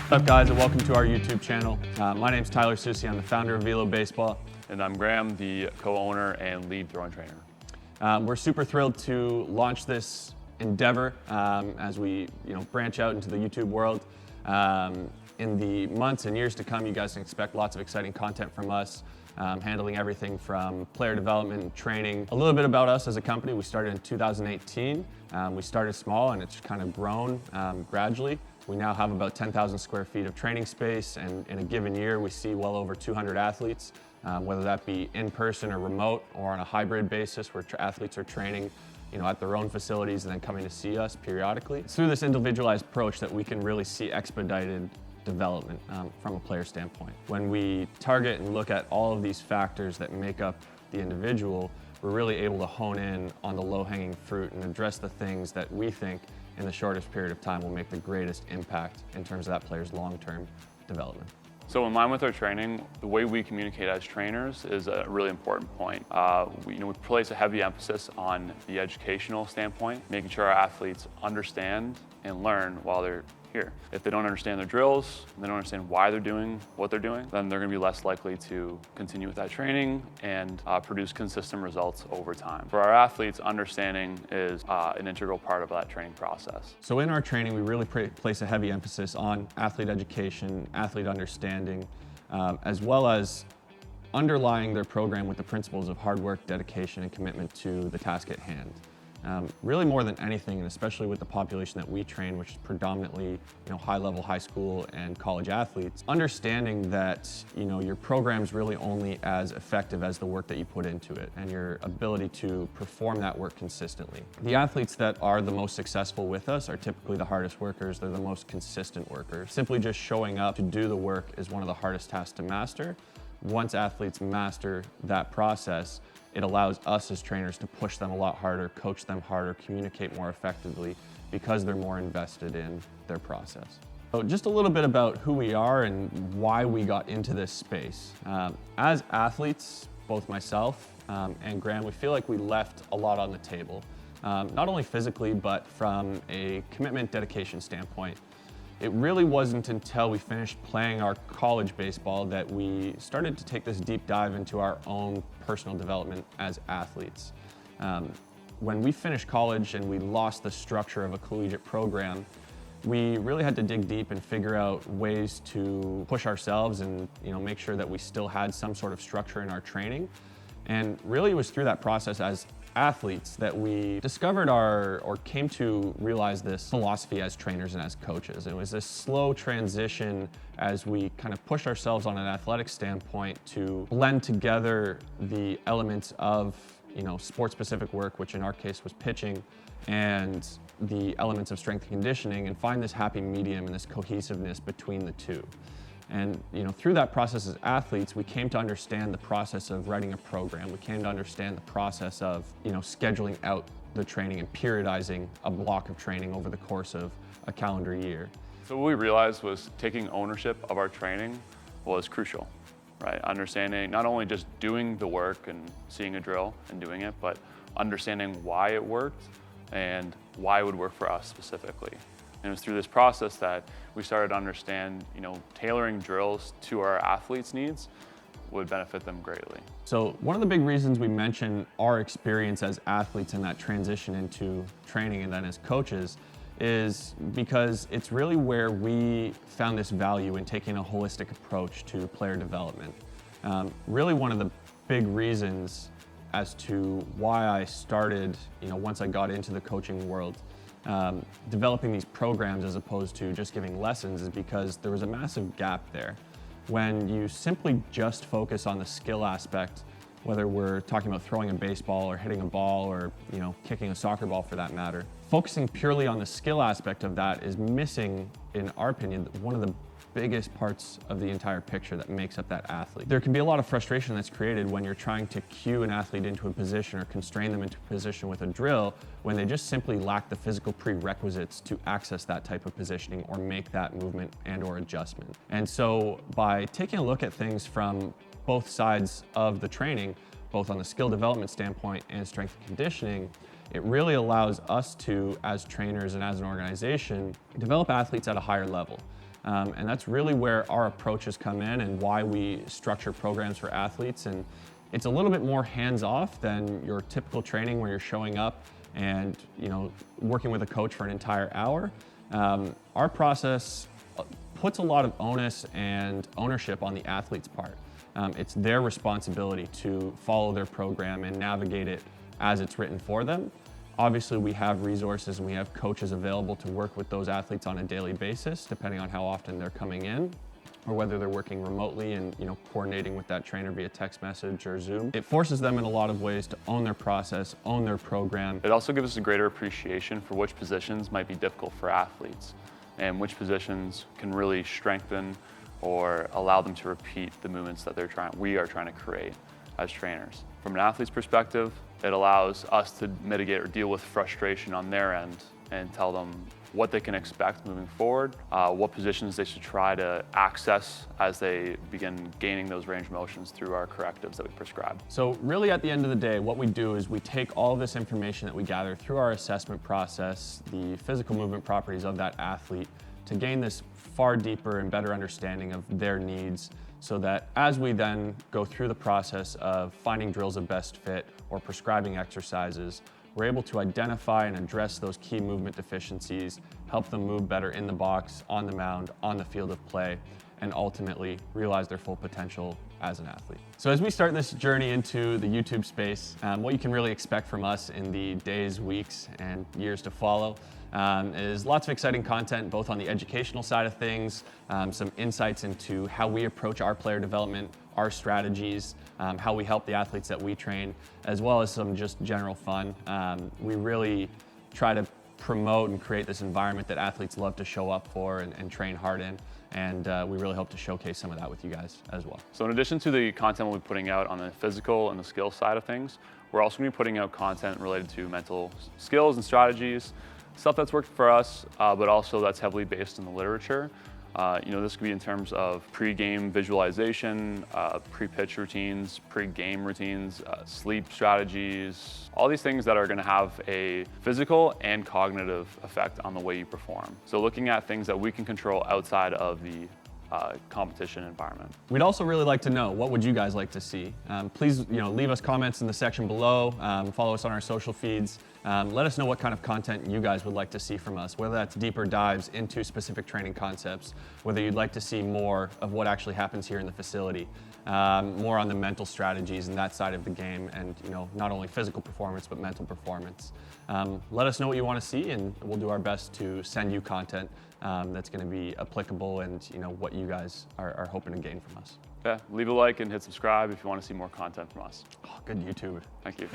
What's up, guys, and welcome to our YouTube channel. My name's Tyler Susi. I'm the founder of Velo Baseball. And I'm Graham, the co-owner and lead throwing trainer. We're super thrilled to launch this endeavor as we branch out into the YouTube world. In the months and years to come, you guys can expect lots of exciting content from us, handling everything from player development, training. A little bit about us as a company: we started in 2018. We started small and it's kind of grown gradually. We now have about 10,000 square feet of training space, and in a given year we see well over 200 athletes, whether that be in person or remote or on a hybrid basis where athletes are training at their own facilities and then coming to see us periodically. It's through this individualized approach that we can really see expedited development from a player standpoint. When we target and look at all of these factors that make up the individual, we're really able to hone in on the low-hanging fruit and address the things that we think in the shortest period of time will make the greatest impact in terms of that player's long-term development. So in line with our training, the way we communicate as trainers is a really important point. We place a heavy emphasis on the educational standpoint, making sure our athletes understand and learn while they're here. If they don't understand their drills, and they don't understand why they're doing what they're doing, then they're going to be less likely to continue with that training and produce consistent results over time. For our athletes, understanding is an integral part of that training process. So in our training, we really place a heavy emphasis on athlete education, athlete understanding, as well as underlying their program with the principles of hard work, dedication, and commitment to the task at hand. Really more than anything, and especially with the population that we train, which is predominantly high-level high school and college athletes, understanding that your program's really only as effective as the work that you put into it and your ability to perform that work consistently. The athletes that are the most successful with us are typically the hardest workers. They're the most consistent workers. Simply just showing up to do the work is one of the hardest tasks to master. Once athletes master that process, it allows us as trainers to push them a lot harder, coach them harder, communicate more effectively because they're more invested in their process. So just a little bit about who we are and why we got into this space. As athletes, both myself and Graham, we feel like we left a lot on the table, not only physically, but from a commitment, dedication standpoint. It really wasn't until we finished playing our college baseball that we started to take this deep dive into our own personal development as athletes. When we finished college and we lost the structure of a collegiate program, we really had to dig deep and figure out ways to push ourselves and make sure that we still had some sort of structure in our training. And really it was through that process as athletes that we discovered or came to realize this philosophy as trainers and as coaches. It was this slow transition as we kind of pushed ourselves on an athletic standpoint to blend together the elements of sport-specific work, which in our case was pitching, and the elements of strength and conditioning, and find this happy medium and this cohesiveness between the two. And through that process as athletes, we came to understand the process of writing a program. We came to understand the process of scheduling out the training and periodizing a block of training over the course of a calendar year. So what we realized was taking ownership of our training was crucial, right? Understanding not only just doing the work and seeing a drill and doing it, but understanding why it worked and why it would work for us specifically. And it was through this process that we started to understand, tailoring drills to our athletes' needs would benefit them greatly. So one of the big reasons we mention our experience as athletes and that transition into training and then as coaches is because it's really where we found this value in taking a holistic approach to player development. Really one of the big reasons as to why I started, once I got into the coaching world, developing these programs as opposed to just giving lessons, is because there was a massive gap there. When you simply just focus on the skill aspect, whether we're talking about throwing a baseball or hitting a ball or kicking a soccer ball for that matter, focusing purely on the skill aspect of that is missing, in our opinion, one of the biggest parts of the entire picture that makes up that athlete. There can be a lot of frustration that's created when you're trying to cue an athlete into a position or constrain them into a position with a drill when they just simply lack the physical prerequisites to access that type of positioning or make that movement and or adjustment. And so by taking a look at things from both sides of the training, both on the skill development standpoint and strength and conditioning, it really allows us to, as trainers and as an organization, develop athletes at a higher level. And that's really where our approaches come in and why we structure programs for athletes. And it's a little bit more hands-off than your typical training where you're showing up and working with a coach for an entire hour. Our process puts a lot of onus and ownership on the athlete's part. It's their responsibility to follow their program and navigate it as it's written for them. Obviously, we have resources and we have coaches available to work with those athletes on a daily basis, depending on how often they're coming in, or whether they're working remotely and coordinating with that trainer via text message or Zoom. It forces them in a lot of ways to own their process, own their program. It also gives us a greater appreciation for which positions might be difficult for athletes and which positions can really strengthen or allow them to repeat the movements that we are trying to create as trainers. From an athlete's perspective, it allows us to mitigate or deal with frustration on their end and tell them what they can expect moving forward, what positions they should try to access as they begin gaining those range of motions through our correctives that we prescribe. So really at the end of the day, what we do is we take all this information that we gather through our assessment process, the physical movement properties of that athlete, to gain this far deeper and better understanding of their needs, so that as we then go through the process of finding drills of best fit or prescribing exercises, we're able to identify and address those key movement deficiencies, help them move better in the box, on the mound, on the field of play, and ultimately realize their full potential as an athlete. So as we start this journey into the YouTube space, what you can really expect from us in the days, weeks, and years to follow is lots of exciting content, both on the educational side of things, some insights into how we approach our player development, our strategies, how we help the athletes that we train, as well as some just general fun. We really try to promote and create this environment that athletes love to show up for and train hard in. And we really hope to showcase some of that with you guys as well. So in addition to the content we'll be putting out on the physical and the skill side of things, we're also going to be putting out content related to mental skills and strategies, stuff that's worked for us, but also that's heavily based in the literature. This could be in terms of pre-game visualization, pre-pitch routines, pre-game routines, sleep strategies, all these things that are going to have a physical and cognitive effect on the way you perform. So looking at things that we can control outside of the competition environment. We'd also really like to know, what would you guys like to see? Please leave us comments in the section below, follow us on our social feeds. Let us know what kind of content you guys would like to see from us, whether that's deeper dives into specific training concepts, whether you'd like to see more of what actually happens here in the facility, more on the mental strategies and that side of the game, and not only physical performance, but mental performance. Let us know what you want to see, and we'll do our best to send you content that's going to be applicable and what you guys are hoping to gain from us. Yeah, leave a like and hit subscribe if you want to see more content from us. Oh, good YouTube. Thank you.